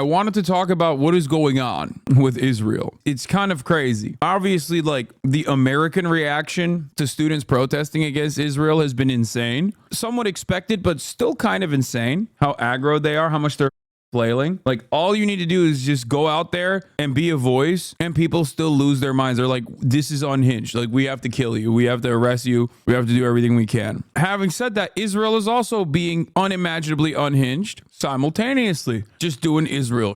I wanted to talk about what is going on with Israel. It's kind of crazy. Obviously, like the American reaction to students protesting against Israel has been insane. Somewhat expected, but still kind of insane. How aggro they are, how much they're flailing. Like all you need to do is just go out there and be a voice, and people still lose their minds. They're like, this is unhinged. Like we have to kill you. We have to arrest you. We have to do everything we can. Having said that, Israel is also being unimaginably unhinged simultaneously, just doing Israel.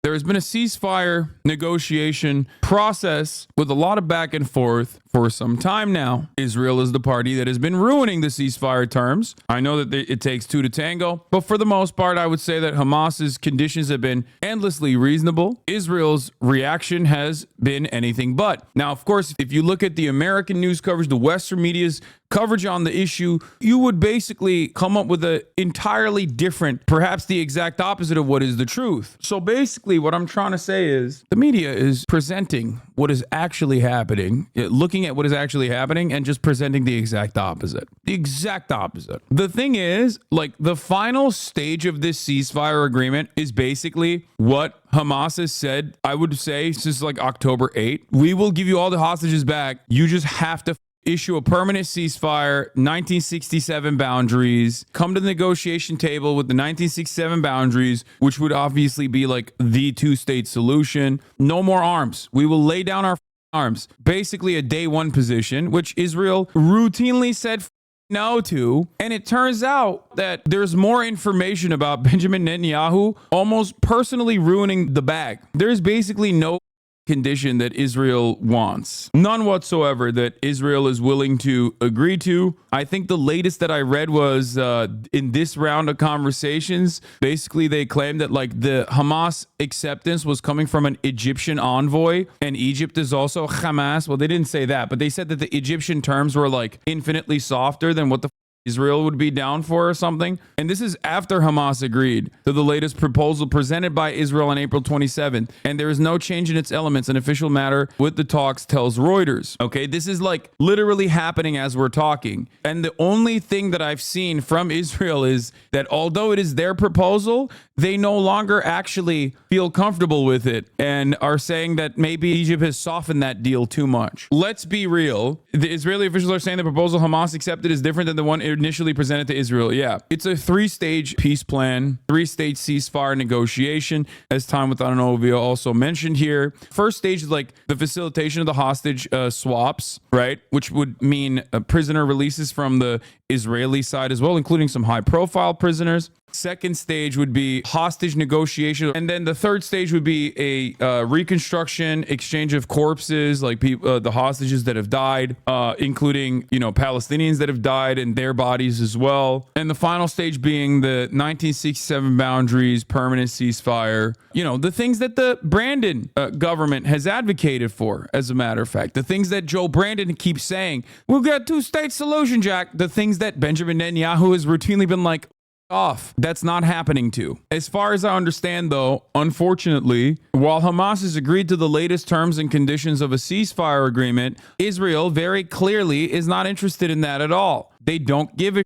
There has been a ceasefire negotiation process with a lot of back and forth for some time now. Israel is the party that has been ruining the ceasefire terms. I know that it takes two to tango, but for the most part, I would say that Hamas's conditions have been endlessly reasonable. Israel's reaction has been anything but. Now, of course, if you look at the American news coverage, the Western media's coverage on the issue, you would basically come up with an entirely different, perhaps the exact opposite of what is the truth. So basically what I'm trying to say is the media is presenting what is actually happening, looking at what is actually happening and just presenting the exact opposite. The exact opposite. The thing is, like the final stage of this ceasefire agreement is basically what Hamas has said, I would say, since like October 8th. We will give you all the hostages back. You just have to issue a permanent ceasefire, 1967 boundaries, come to the negotiation table with the 1967 boundaries, which would obviously be like the two-state solution. No more arms. We will lay down our arms. Basically a day one position, which Israel routinely said no to. And it turns out that there's more information about Benjamin Netanyahu almost personally ruining the bag. There's basically no condition that Israel wants. None whatsoever that Israel is willing to agree to. I think the latest that I read was in this round of conversations, basically they claimed that like the Hamas acceptance was coming from an Egyptian envoy, and Egypt is also Hamas. Well, they didn't say that, but they said that the Egyptian terms were like infinitely softer than what the Israel would be down for or something. And this is after Hamas agreed to the latest proposal presented by Israel on April 27th. And there is no change in its elements. An official matter with the talks tells Reuters. Okay, this is like literally happening as we're talking. And the only thing that I've seen from Israel is that although it is their proposal, they no longer actually feel comfortable with it and are saying that maybe Egypt has softened that deal too much. Let's be real. The Israeli officials are saying the proposal Hamas accepted is different than the one initially presented to Israel. Yeah, it's a three-stage peace plan, three-stage ceasefire negotiation, as Time with HasanAbi also mentioned here. First stage is like the facilitation of the hostage swaps, right? Which would mean prisoner releases from the Israeli side as well, including some high-profile prisoners. Second stage would be hostage negotiation. And then the third stage would be a reconstruction, exchange of corpses, like the hostages that have died, including, Palestinians that have died and their bodies as well. And the final stage being the 1967 boundaries, permanent ceasefire, the things that the Brandon government has advocated for, as a matter of fact, the things that Joe Brandon keeps saying, we'll get two-state solution, Jack, the things that Benjamin Netanyahu has routinely been like, off. That's not happening to. As far as I understand, though, unfortunately, while Hamas has agreed to the latest terms and conditions of a ceasefire agreement, Israel very clearly is not interested in that at all. They don't give a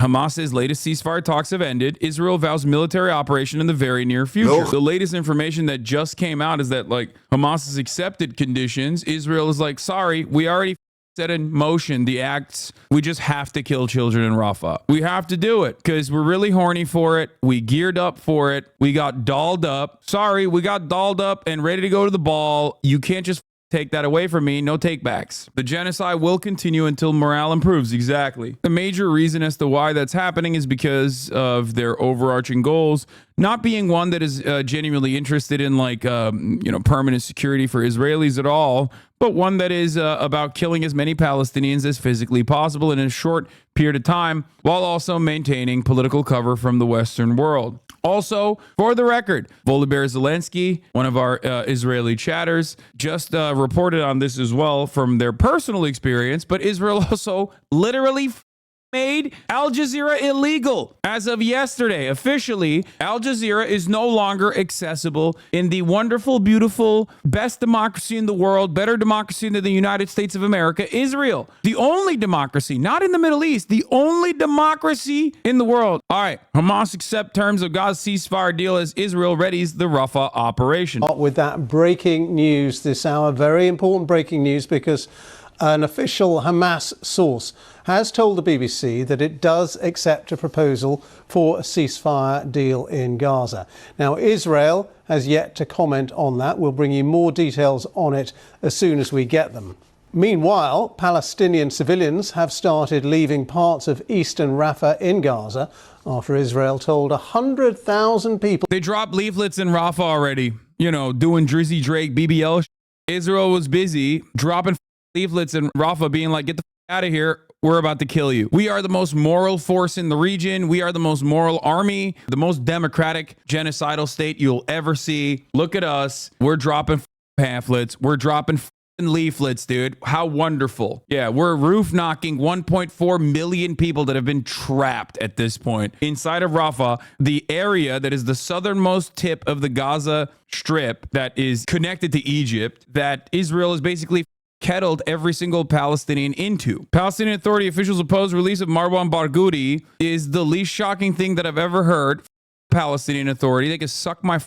Hamas's latest ceasefire talks have ended. Israel vows military operation in the very near future. No. The latest information that just came out is that like Hamas has accepted conditions. Israel is like, sorry, we already set in motion the acts. We just have to kill children in Rafah. We have to do it because we're really horny for it. We geared up for it. We got dolled up. Sorry, we got dolled up and ready to go to the ball. You can't just take that away from me. No takebacks. The genocide will continue until morale improves. Exactly. The major reason as to why that's happening is because of their overarching goals, not being one that is genuinely interested in like, permanent security for Israelis at all, but one that is about killing as many Palestinians as physically possible in a short period of time, while also maintaining political cover from the Western world. Also, for the record, Volodymyr Zelensky, one of our Israeli chatters, just reported on this as well from their personal experience, but Israel also literally made Al Jazeera illegal. As of yesterday, officially, Al Jazeera is no longer accessible in the wonderful, beautiful, best democracy in the world, better democracy than the United States of America, Israel. The only democracy, not in the Middle East, the only democracy in the world. All right, Hamas accept terms of Gaza ceasefire deal as Israel readies the Rafah operation. With that breaking news this hour, very important breaking news, because an official Hamas source has told the BBC that it does accept a proposal for a ceasefire deal in Gaza. Now, Israel has yet to comment on that. We'll bring you more details on it as soon as we get them. Meanwhile, Palestinian civilians have started leaving parts of eastern Rafah in Gaza after Israel told 100,000 people. They dropped leaflets in Rafah already, doing Drizzy Drake, BBL. Israel was busy dropping leaflets in Rafah being like, get the out of here. We're about to kill you. We are the most moral force in the region. We are the most moral army, the most democratic genocidal state you'll ever see. Look at us. We're dropping pamphlets. We're dropping leaflets, dude. How wonderful. Yeah, we're roof knocking 1.4 million people that have been trapped at this point inside of Rafah, the area that is the southernmost tip of the Gaza Strip that is connected to Egypt, that Israel is basically kettled every single Palestinian into. Palestinian Authority officials oppose release of Marwan Barghouti is the least shocking thing that I've ever heard. Palestinian Authority, they can suck my.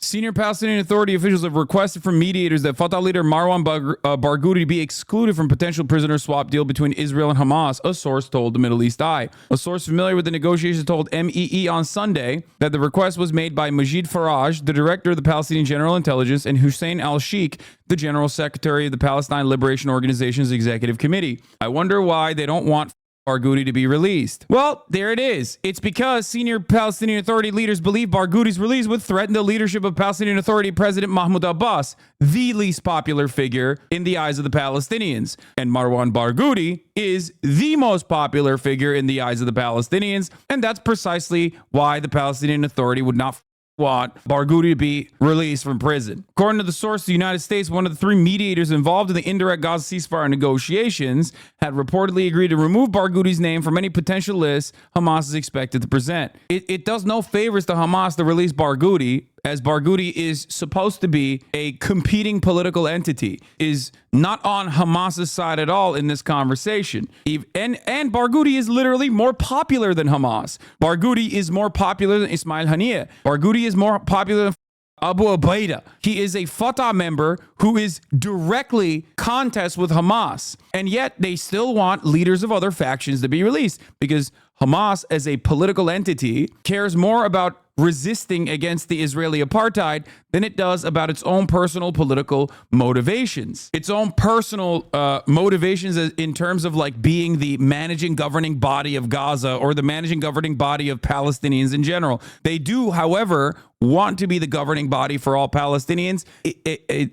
Senior Palestinian Authority officials have requested from mediators that Fatah leader Marwan Barghouti be excluded from potential prisoner swap deal between Israel and Hamas, a source told the Middle East Eye. A source familiar with the negotiations told MEE on Sunday that the request was made by Majid Faraj, the director of the Palestinian General Intelligence, and Hussein al-Sheikh, the general secretary of the Palestine Liberation Organization's executive committee. I wonder why they don't want Barghouti to be released. Well, there it is. It's because senior Palestinian Authority leaders believe Barghouti's release would threaten the leadership of Palestinian Authority President Mahmoud Abbas, the least popular figure in the eyes of the Palestinians. And Marwan Barghouti is the most popular figure in the eyes of the Palestinians, and that's precisely why the Palestinian Authority would not want Barghouti to be released from prison. According to the source, the United States, one of the three mediators involved in the indirect Gaza ceasefire negotiations, had reportedly agreed to remove Barghouti's name from any potential list Hamas is expected to present. It does no favors to Hamas to release Barghouti, as Barghouti is supposed to be a competing political entity, is not on Hamas's side at all in this conversation. And Barghouti is literally more popular than Hamas. Barghouti is more popular than Ismail Haniyeh. Barghouti is more popular than Abu Ubaidah. He is a Fatah member who is directly contest with Hamas. And yet they still want leaders of other factions to be released because Hamas as a political entity cares more about resisting against the Israeli apartheid than it does about its own personal political motivations. Its own personal motivations in terms of like being the managing governing body of Gaza or the managing governing body of Palestinians in general. They do, however, want to be the governing body for all Palestinians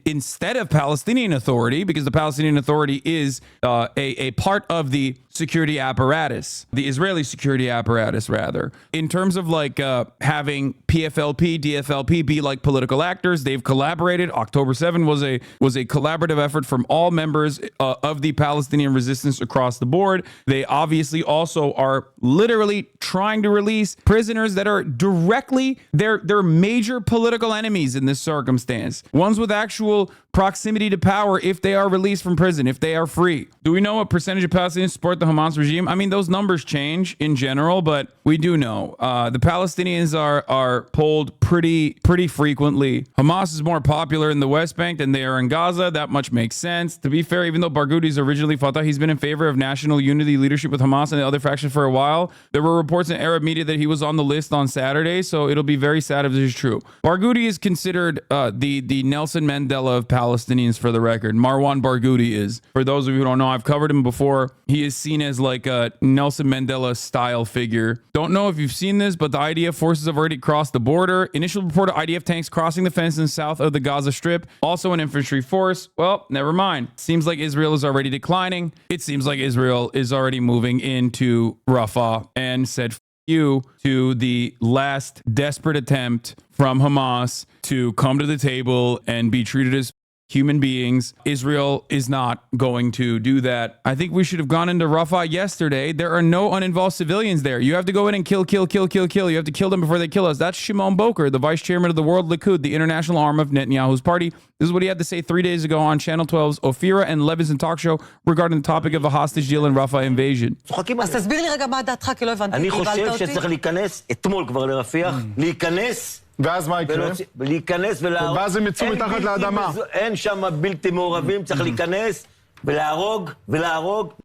instead of Palestinian Authority, because the Palestinian Authority is a part of the security apparatus, the Israeli security apparatus, rather. In terms of like having PFLP, DFLP be like political actors, they've collaborated. October 7 was a collaborative effort from all members of the Palestinian resistance across the board. They obviously also are literally trying to release prisoners that are directly their major political enemies in this circumstance. Ones with actual proximity to power if they are released from prison, if they are free. Do we know what percentage of Palestinians support the Hamas regime? I mean, those numbers change in general, but we do know. The Palestinians are polled pretty frequently. Hamas is more popular in the West Bank than they are in Gaza. That much makes sense. To be fair, even though Barghouti is originally Fatah, he's been in favor of national unity leadership with Hamas and the other factions for a while. There were reports in Arab media that he was on the list on Saturday, so it'll be very sad if this is true. Barghouti is considered the Nelson Mandela of Palestinians, for the record. Marwan Barghouti is. For those of you who don't know, I've covered him before. He is seen as like a Nelson Mandela style figure. Don't know if you've seen this, but the IDF forces have already crossed the border. Initial report of IDF tanks crossing the fence in south of the Gaza Strip. Also an infantry force. Well, never mind. Seems like Israel is already declining. It seems like Israel is already moving into Rafah and said you to the last desperate attempt from Hamas to come to the table and be treated as human beings. Israel is not going to do that. I think we should have gone into Rafah yesterday. There are no uninvolved civilians there. You have to go in and kill. You have to kill them before they kill us. That's Shimon Boker, the vice chairman of the World Likud, the international arm of Netanyahu's party. This is what he had to say 3 days ago on Channel 12's Ophira and Levinson talk show regarding the topic of a hostage deal in Rafah invasion. אז תסביר לי רגע מה דעתך, כי לא הבנתי. אני חושב שצריך להיכנס, אתמול כבר לרפיח, להיכנס. ואז מה יקרה? להיכנס ולהרוג. ואז הם יצאו מתחת לאדמה. אין שם בלתי מעורבים, צריך להיכנס ולהרוג.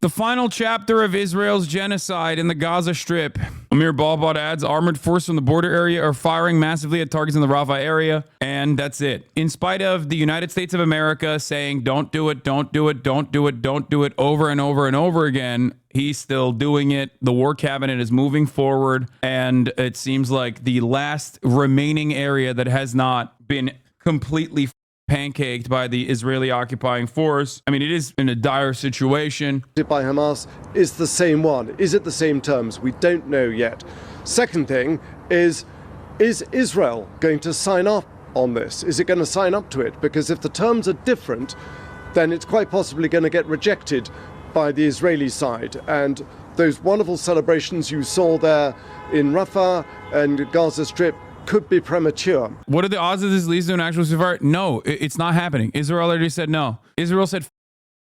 The final chapter of Israel's genocide in the Gaza Strip. Amir Balbot adds, armored forces from the border area are firing massively at targets in the Rafah area, and that's it. In spite of the United States of America saying, don't do it, don't do it, don't do it, don't do it, over and over and over again, he's still doing it. The war cabinet is moving forward, and it seems like the last remaining area that has not been completely pancaked by the Israeli occupying force. I mean, it is in a dire situation. By Hamas is the same one. Is it the same terms? We don't know yet. Second thing is Israel going to sign up on this? Is it going to sign up to it? Because if the terms are different, then it's quite possibly going to get rejected by the Israeli side. And those wonderful celebrations you saw there in Rafah and Gaza Strip could be premature. What are the odds of this leads to an actual ceasefire? No, it's not happening. Israel already said no. Israel said,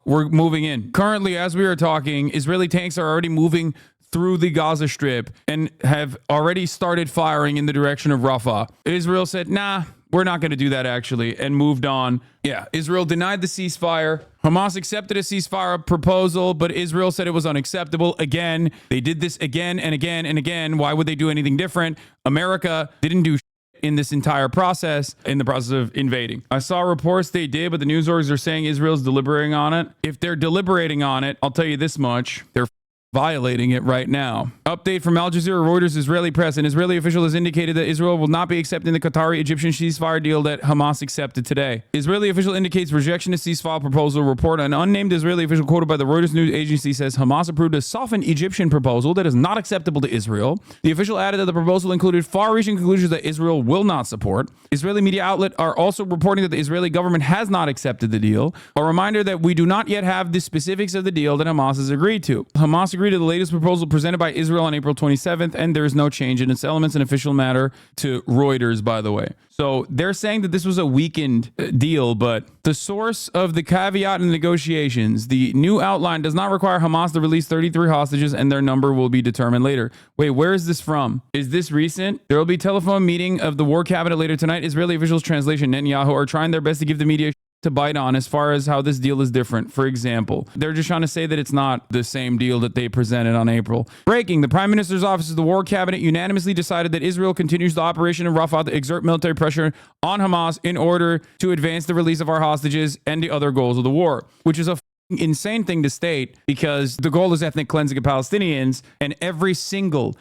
we're moving in. Currently, as we are talking, Israeli tanks are already moving through the Gaza Strip and have already started firing in the direction of Rafah. Israel said, nah, we're not going to do that actually, and moved on. Yeah, Israel denied the ceasefire. Hamas accepted a ceasefire proposal, but Israel said it was unacceptable. Again, they did this again and again and again. Why would they do anything different? America didn't do in this entire process, in the process of invading. I saw reports they did, but the news orgs are saying Israel's deliberating on it. If they're deliberating on it, I'll tell you this much. They're violating it right now. Update from Al Jazeera, Reuters, Israeli press. An Israeli official has indicated that Israel will not be accepting the Qatari-Egyptian ceasefire deal that Hamas accepted today. Israeli official indicates rejection of ceasefire proposal report. An unnamed Israeli official quoted by the Reuters news agency says Hamas approved a softened Egyptian proposal that is not acceptable to Israel. The official added that the proposal included far-reaching conclusions that Israel will not support. Israeli media outlets are also reporting that the Israeli government has not accepted the deal. A reminder that we do not yet have the specifics of the deal that Hamas has agreed to. Hamas agreed to the latest proposal presented by Israel on April 27th, and there is no change in its elements. An official matter to Reuters, by the way. So they're saying that this was a weakened deal, but the source of the caveat in the negotiations, the new outline does not require Hamas to release 33 hostages, and their number will be determined later. Wait, where is this from? Is this recent? There will be a telephone meeting of the war cabinet later tonight. Israeli officials, translation, Netanyahu, are trying their best to give the media to bite on as far as how this deal is different. For example, they're just trying to say that it's not the same deal that they presented on April. Breaking, the Prime Minister's office of the War Cabinet unanimously decided that Israel continues the operation in Rafah to exert military pressure on Hamas in order to advance the release of our hostages and the other goals of the war, which is a insane thing to state because the goal is ethnic cleansing of Palestinians, and every single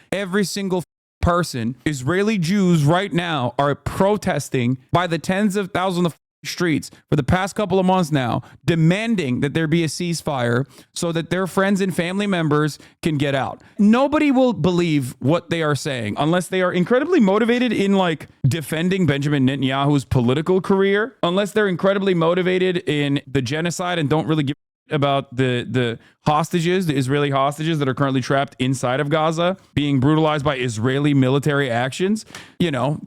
person, Israeli Jews right now are protesting by the tens of thousands of streets for the past couple of months now, demanding that there be a ceasefire so that their friends and family members can get out. Nobody will believe what they are saying unless they are incredibly motivated in like defending Benjamin Netanyahu's political career, unless they're incredibly motivated in the genocide and don't really give about the hostages, the Israeli hostages that are currently trapped inside of Gaza being brutalized by Israeli military actions. You know,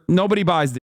nobody buys this.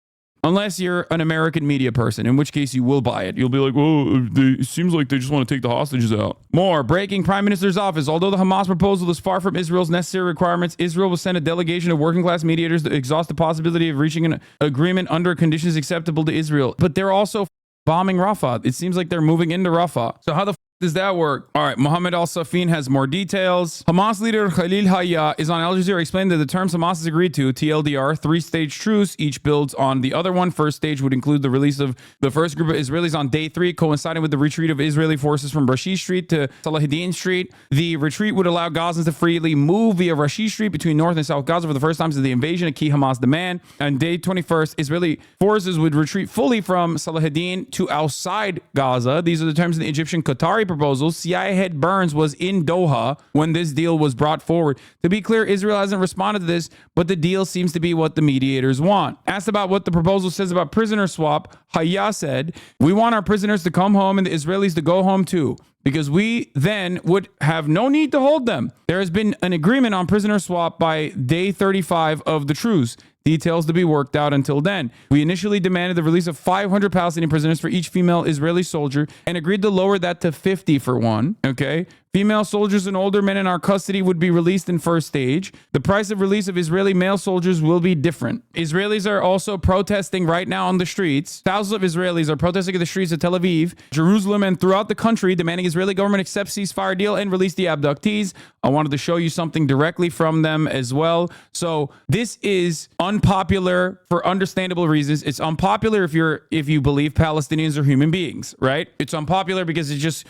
Unless you're an American media person, in which case you will buy it. You'll be like, well, it seems like they just want to take the hostages out. More, breaking Prime Minister's office. Although the Hamas proposal is far from Israel's necessary requirements, Israel will send a delegation of working-class mediators to exhaust the possibility of reaching an agreement under conditions acceptable to Israel. But they're also bombing Rafah. It seems like they're moving into Rafah. So how the does that work? All right, Mohammed Al-Safin has more details. Hamas leader Khalil Hayya is on Al Jazeera explaining that the terms Hamas has agreed to, TLDR, three-stage truce, each builds on the other one. First stage would include the release of the first group of Israelis on day 3, coinciding with the retreat of Israeli forces from Rashi Street to Salahuddin Street. The retreat would allow Gazans to freely move via Rashi Street between North and South Gaza for the first time since the invasion, a key Hamas demand. On day 21st, Israeli forces would retreat fully from Salahuddin to outside Gaza. These are the terms of the Egyptian-Qatari trade proposals. CIA head Burns was in Doha when this deal was brought forward. To be clear, Israel hasn't responded to this, but the deal seems to be what the mediators want. Asked about what the proposal says about prisoner swap, Haya said, "We want our prisoners to come home and the Israelis to go home too, because we then would have no need to hold them. There has been an agreement on prisoner swap by day 35 of the truce. Details to be worked out until then. We initially demanded the release of 500 Palestinian prisoners for each female Israeli soldier and agreed to lower that to 50 for one. Okay. Female soldiers and older men in our custody would be released in first stage. The price of release of Israeli male soldiers will be different. Israelis are also protesting right now on the streets. Thousands of Israelis are protesting in the streets of Tel Aviv, Jerusalem, and throughout the country, demanding Israeli government accept ceasefire deal and release the abductees. I wanted to show you something directly from them as well. So this is unpopular for understandable reasons. It's unpopular if you believe Palestinians are human beings, right? It's unpopular because it just,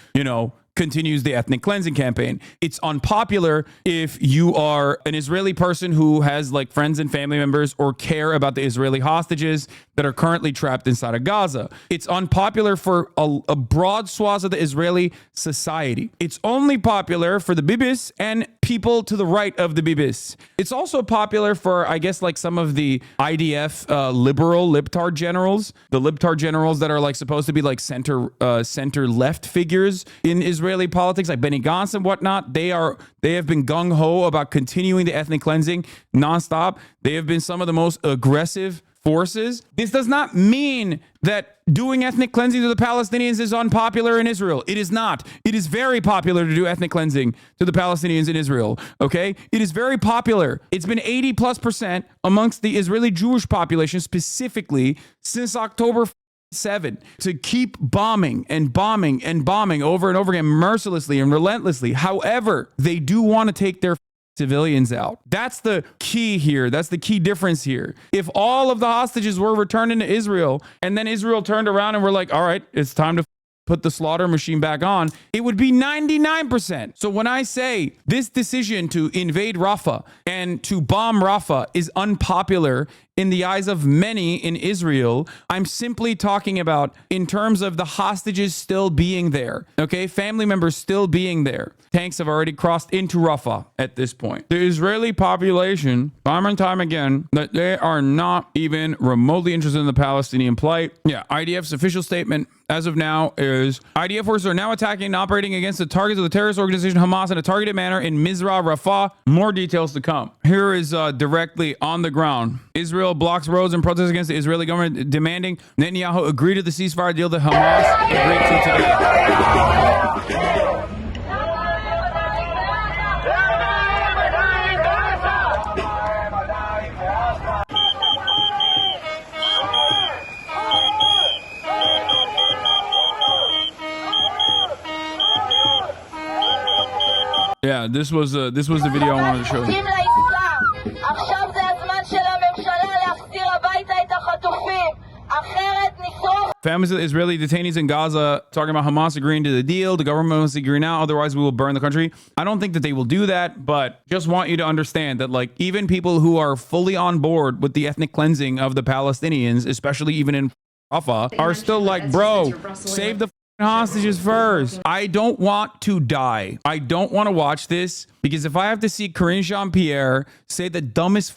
continues the ethnic cleansing campaign. It's unpopular if you are an Israeli person who has like friends and family members or care about the Israeli hostages that are currently trapped inside of Gaza. It's unpopular for a broad swath of the Israeli society. It's only popular for the Bibis and people to the right of the Bibis. It's also popular for, I guess, like some of the IDF liberal libtard generals, the libtard generals that are like supposed to be like center left figures in Israeli politics, like Benny Gantz and whatnot. They have been gung-ho about continuing the ethnic cleansing nonstop. They have been some of the most aggressive forces. This does not mean that doing ethnic cleansing to the Palestinians is unpopular in Israel. It is not. It is very popular to do ethnic cleansing to the Palestinians in Israel. Okay? It is very popular. It's been 80+% amongst the Israeli Jewish population specifically since October 7 to keep bombing and bombing and bombing over and over again mercilessly and relentlessly. However, they do want to take their civilians out. That's the key here. That's the key difference here. If all of the hostages were returned into Israel and then Israel turned around and were like, all right, it's time to put the slaughter machine back on, it would be 99%. So when I say this decision to invade Rafah and to bomb Rafah is unpopular in the eyes of many in Israel, I'm simply talking about in terms of the hostages still being there, okay? Family members still being there. Tanks have already crossed into Rafah at this point. The Israeli population, time and time again, that they are not even remotely interested in the Palestinian plight. Yeah, IDF's official statement as of now is IDF forces are now attacking and operating against the targets of the terrorist organization Hamas in a targeted manner in Mizrah, Rafah. More details to come. Here is directly on the ground. Israel blocks roads and protests against the Israeli government, demanding Netanyahu agree to the ceasefire deal that Hamas agreed to today. Yeah, this was the video I wanted to show you. Families of Israeli detainees in Gaza talking about Hamas agreeing to the deal. The government must agree now, otherwise we will burn the country. I don't think that they will do that, but just want you to understand that like even people who are fully on board with the ethnic cleansing of the Palestinians, especially even in Rafah, are still like, bro, save the hostages first. I don't want to die. I don't want to watch this because if I have to see Karine Jean-Pierre say the dumbest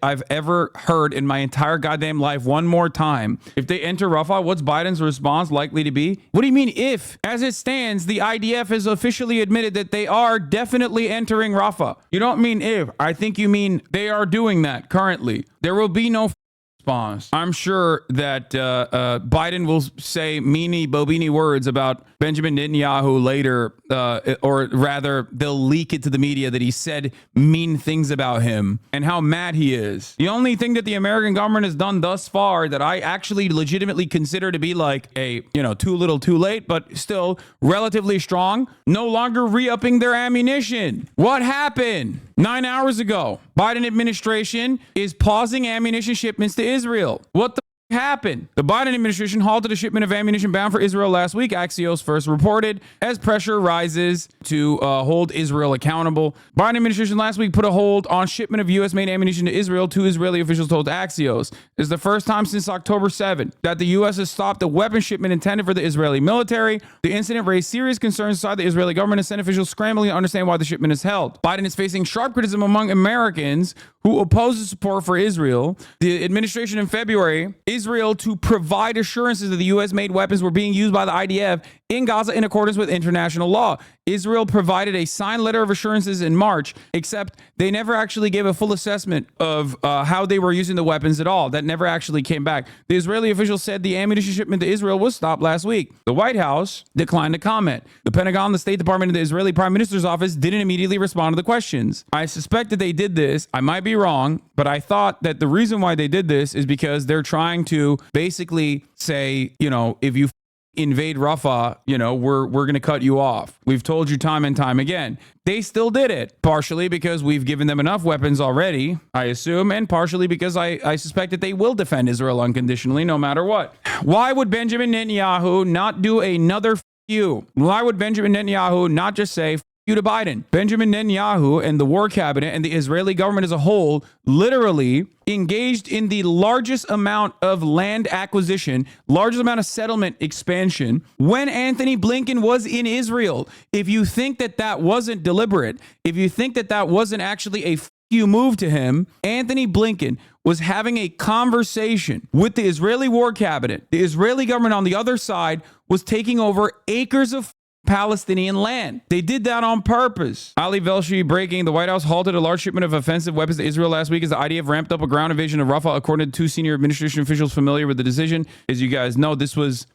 I've ever heard in my entire goddamn life one more time, if they enter Rafah, what's Biden's response likely to be? What do you mean if? As it stands, the IDF has officially admitted that they are definitely entering Rafah. You don't mean if. I think you mean they are doing that currently. There will be no response. I'm sure that Biden will say meanie bobini words about Benjamin Netanyahu later, or rather they'll leak it to the media that he said mean things about him and how mad he is. The only thing that the American government has done thus far that I actually legitimately consider to be like a, too little too late, but still relatively strong, no longer re-upping their ammunition. What happened? 9 hours ago, Biden administration is pausing ammunition shipments to Israel. What the happened? The Biden administration halted a shipment of ammunition bound for Israel last week, Axios first reported, as pressure rises to hold Israel accountable. Biden administration last week put a hold on shipment of U.S.-made ammunition to Israel, two Israeli officials told Axios. This is the first time since October 7 that the U.S. has stopped a weapon shipment intended for the Israeli military. The incident raised serious concerns inside the Israeli government and sent officials scrambling to understand why the shipment is held. Biden is facing sharp criticism among Americans who oppose the support for Israel. The administration in February, Israel to provide assurances that the U.S.-made weapons were being used by the IDF in Gaza in accordance with international law. Israel provided a signed letter of assurances in March, except they never actually gave a full assessment of how they were using the weapons at all. That never actually came back. The Israeli officials said the ammunition shipment to Israel was stopped last week. The White House declined to comment. The Pentagon, the State Department, and the Israeli Prime Minister's office didn't immediately respond to the questions. I suspect that they did this. I might be wrong, but I thought that the reason why they did this is because they're trying to basically say, if you invade Rafah, we're going to cut you off. We've told you time and time again. They still did it, partially because we've given them enough weapons already, I assume, and partially because I suspect that they will defend Israel unconditionally no matter what. Why would Benjamin Netanyahu not do another you? Why would Benjamin Netanyahu not just say you to Biden? Benjamin Netanyahu and the war cabinet and the Israeli government as a whole literally engaged in the largest amount of land acquisition, largest amount of settlement expansion when Anthony Blinken was in Israel. If you think that that wasn't deliberate, if you think that that wasn't actually a you move to him, Anthony Blinken was having a conversation with the Israeli war cabinet. The Israeli government on the other side was taking over acres of Palestinian land. They did that on purpose. Ali Velshi breaking: the White House halted a large shipment of offensive weapons to Israel last week as the IDF ramped up a ground invasion of Rafah, according to two senior administration officials familiar with the decision. As you guys know, this was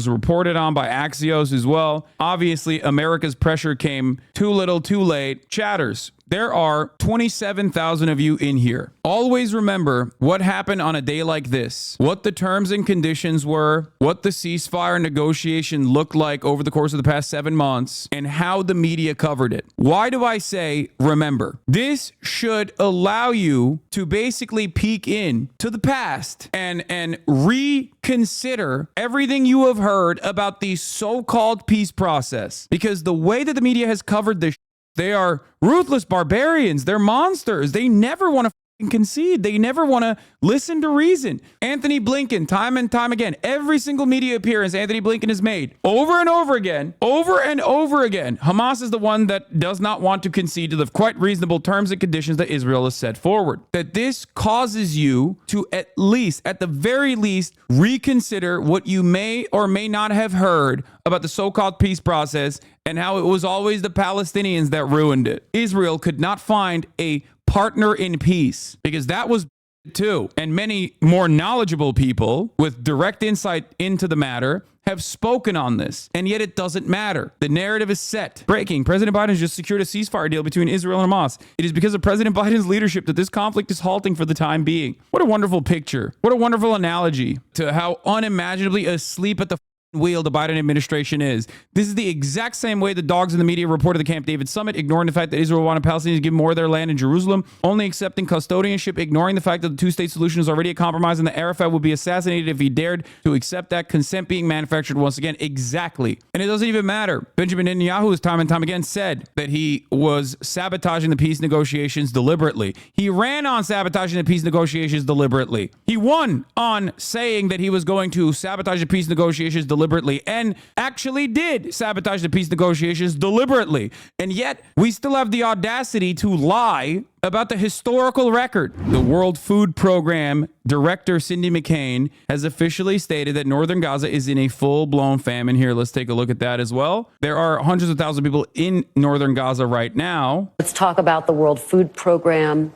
reported on by Axios as well. Obviously, America's pressure came too little, too late. Chatters, there are 27,000 of you in here. Always remember what happened on a day like this, what the terms and conditions were, what the ceasefire negotiation looked like over the course of the past 7 months, and how the media covered it. Why do I say remember? This should allow you to basically peek in to the past and reconsider everything you have heard about the so-called peace process. Because the way that the media has covered this, they are ruthless barbarians. They're monsters. They never want to concede. They never want to listen to reason. Anthony Blinken, time and time again, every single media appearance Anthony Blinken has made over and over again, Hamas is the one that does not want to concede to the quite reasonable terms and conditions that Israel has set forward. That this causes you to at the very least, reconsider what you may or may not have heard about the so-called peace process and how it was always the Palestinians that ruined it. Israel could not find a partner in peace, because that was too. And many more knowledgeable people with direct insight into the matter have spoken on this, and yet it doesn't matter. The narrative is set. Breaking: President Biden has just secured a ceasefire deal between Israel and Hamas. It is because of President Biden's leadership that this conflict is halting for the time being. What a wonderful picture. What a wonderful analogy to how unimaginably asleep at the wheel the Biden administration is. This is the exact same way the dogs in the media reported the Camp David summit, ignoring the fact that Israel wanted Palestinians to give more of their land in Jerusalem, only accepting custodianship, ignoring the fact that the two-state solution is already a compromise and that Arafat would be assassinated if he dared to accept that, consent being manufactured once again. Exactly. And it doesn't even matter. Benjamin Netanyahu has time and time again said that he was sabotaging the peace negotiations deliberately. He ran on sabotaging the peace negotiations deliberately. He won on saying that he was going to sabotage the peace negotiations deliberately, and actually did sabotage the peace negotiations deliberately. And yet we still have the audacity to lie about the historical record. The World Food Program director, Cindy McCain, has officially stated that northern Gaza is in a full-blown famine. Here, let's take a look at that as well. There are hundreds of thousands of people in northern Gaza right now. Let's talk about the World Food Program.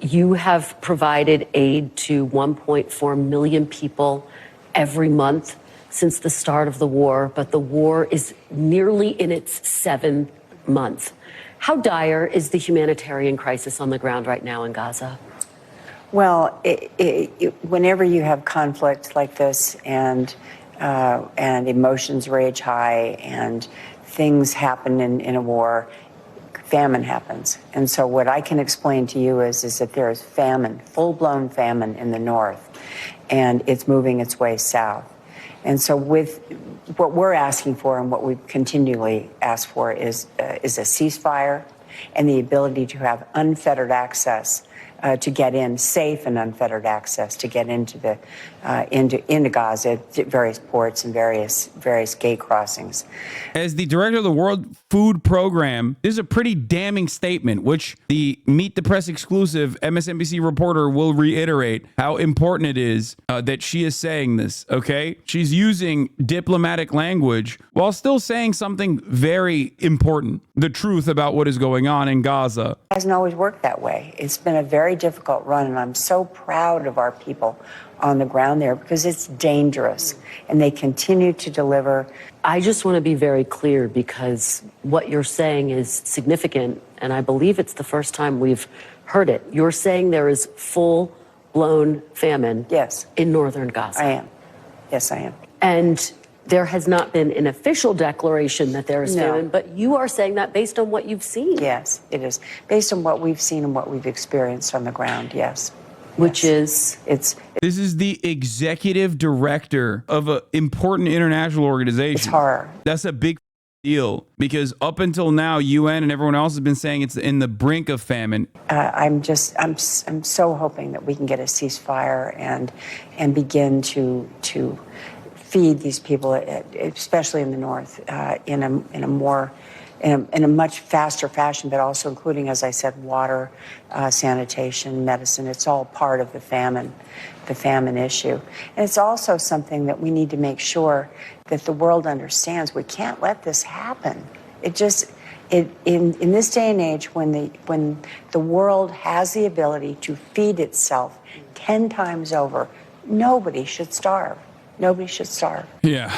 You have provided aid to 1.4 million people every month since the start of the war, but the war is nearly in its 7th month. How dire is the humanitarian crisis on the ground right now in Gaza? Well, whenever you have conflict like this and emotions rage high and things happen in a war, famine happens. And so what I can explain to you is that there is famine, full-blown famine in the north, and it's moving its way south. And so with what we're asking for and what we continually ask for is a ceasefire and the ability to have unfettered access to get in, safe and unfettered access to get into the into Gaza, various ports and various gate crossings. As the director of the World Food Program, this is a pretty damning statement, which the Meet the Press exclusive MSNBC reporter will reiterate how important it is that she is saying this, okay? She's using diplomatic language while still saying something very important, the truth about what is going on in Gaza. It hasn't always worked that way. It's been a very difficult run, and I'm so proud of our people on the ground there because it's dangerous, and they continue to deliver. I just want to be very clear because what you're saying is significant, and I believe it's the first time we've heard it. You're saying there is full-blown famine in northern Gaza. I am. Yes, I am. And there has not been an official declaration that there is famine, but you are saying that based on what you've seen. Yes, it is. Based on what we've seen and what we've experienced on the ground, yes. Which is? This is the executive director of an important international organization. It's horror. That's a big deal because up until now, UN and everyone else has been saying it's in the brink of famine. I'm so hoping that we can get a ceasefire and begin to feed these people, especially in the north, in a much faster fashion, but also including, as I said, water, sanitation, medicine. It's all part of the famine issue. And it's also something that we need to make sure that the world understands. We can't let this happen. In this day and age, when the world has the ability to feed itself 10 times over, nobody should starve. Nobody should starve. Yeah.